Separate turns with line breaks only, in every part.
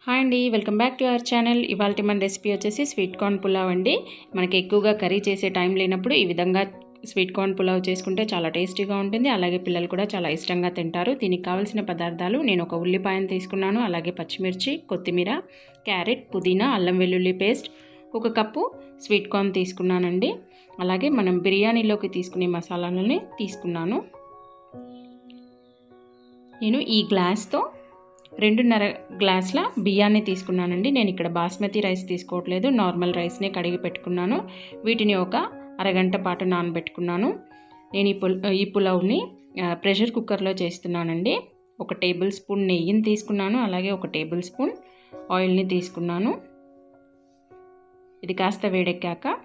Hi అండి, welcome back to our channel. ఇవాళ మన రెసిపీ వచ్చేసి స్వీట్ కార్న్ పులావ్ అండి. మనకి ఎక్కువగా కర్రీ చేసే టైం లేనప్పుడు ఈ విధంగా స్వీట్ కార్న్ పులావ్ చేసుకుంటే చాలా టేస్టీగా ఉంటుంది. అలాగే పిల్లలు కూడా చాలా ఇష్టంగా తింటారు. దీనికి కావాల్సిన పదార్థాలు నేను ఒక ఉల్లిపాయను తీసుకున్నాను, అలాగే పచ్చిమిర్చి, కొత్తిమీర, క్యారెట్, పుదీనా, అల్లం వెల్లుల్లి పేస్ట్, ఒక కప్పు స్వీట్ కార్న్ తీసుకున్నానండి. అలాగే మనం బిర్యానీలోకి తీసుకునే మసాలాలని తీసుకున్నాను. నేను ఈ గ్లాస్తో 2.5 గ్లాసుల బియ్యాన్ని తీసుకున్నానండి. నేను ఇక్కడ బాస్మతి రైస్ తీసుకోవట్లేదు, నార్మల్ రైస్నే కడిగి పెట్టుకున్నాను. వీటిని ఒక అరగంట పాటు నానబెట్టుకున్నాను. నేను ఈ పులావ్ని ప్రెషర్ కుక్కర్లో చేస్తున్నానండి. 1 టేబుల్ స్పూన్ నెయ్యిని తీసుకున్నాను, అలాగే 1 టేబుల్ స్పూన్ ఆయిల్ని తీసుకున్నాను. ఇది కాస్త వేడెక్కాక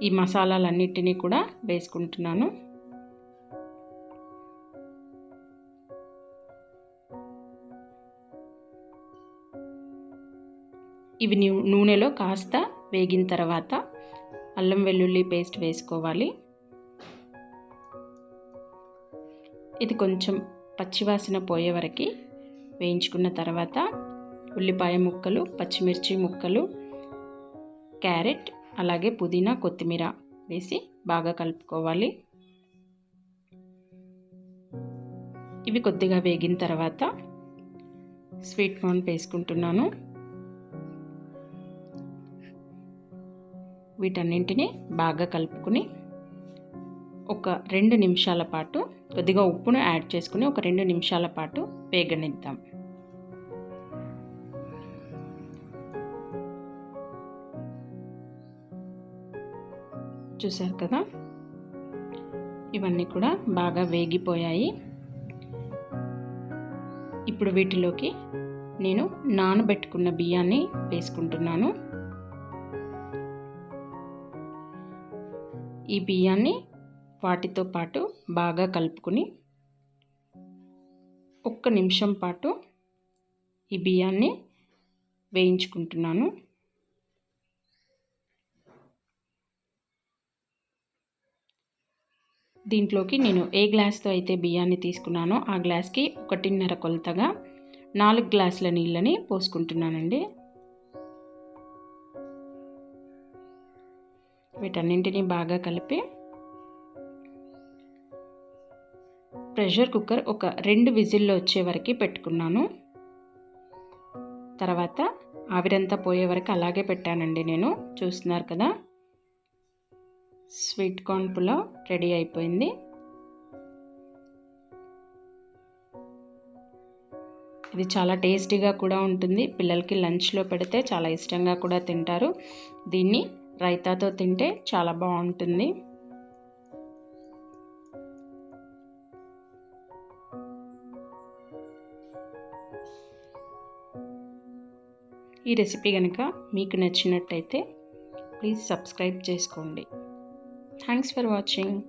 ఈ మసాలాలన్నిటినీ కూడా వేసుకుంటున్నాను. ఇవి నూనెలో కాస్త వేగిన తర్వాత అల్లం వెల్లుల్లి పేస్ట్ వేసుకోవాలి. ఇది కొంచెం పచ్చివాసన పోయే వరకు వేయించుకున్న తర్వాత ఉల్లిపాయ ముక్కలు, పచ్చిమిర్చి ముక్కలు, క్యారెట్, అలాగే పుదీనా, కొత్తిమీర వేసి బాగా కలుపుకోవాలి. ఇవి కొద్దిగా వేగిన తర్వాత స్వీట్ కార్న్ వేసుకుంటున్నాను. వీటన్నింటినీ బాగా కలుపుకుని ఒక 2 నిమిషాల పాటు కొద్దిగా ఉప్పును యాడ్ చేసుకుని ఒక 2 నిమిషాల పాటు వేగనిద్దాం. చూసారు కదా, ఇవన్నీ కూడా బాగా వేగిపోయాయి. ఇప్పుడు వీటిలోకి నేను నానబెట్టుకున్న బియ్యాన్ని వేసుకుంటున్నాను. ఈ బియ్యాన్ని వాటితో పాటు బాగా కలుపుకుని 1 నిమిషం పాటు ఈ బియ్యాన్ని వేయించుకుంటున్నాను. దీంట్లోకి నేను ఏ గ్లాస్తో అయితే బియ్యాన్ని తీసుకున్నానో ఆ గ్లాస్కి 1.5 కొలతగా 4 గ్లాసుల నీళ్ళని పోసుకుంటున్నానండి. వీటన్నింటినీ బాగా కలిపి ప్రెషర్ కుక్కర్ ఒక 2 విజిల్లో వచ్చే వరకు పెట్టుకున్నాను. తర్వాత ఆవిరంతా పోయే వరకు అలాగే పెట్టానండి నేను. చూస్తున్నారు కదా, స్వీట్ కార్న్ పులావ్ రెడీ అయిపోయింది. ఇది చాలా టేస్టీగా కూడా ఉంటుంది. పిల్లలకి లంచ్లో పెడితే చాలా ఇష్టంగా కూడా తింటారు. దీన్ని రైతాతో తింటే చాలా బాగుంటుంది. ఈ రెసిపీ కనుక మీకు నచ్చినట్టయితే ప్లీజ్ సబ్స్క్రైబ్ చేసుకోండి. Thanks for watching.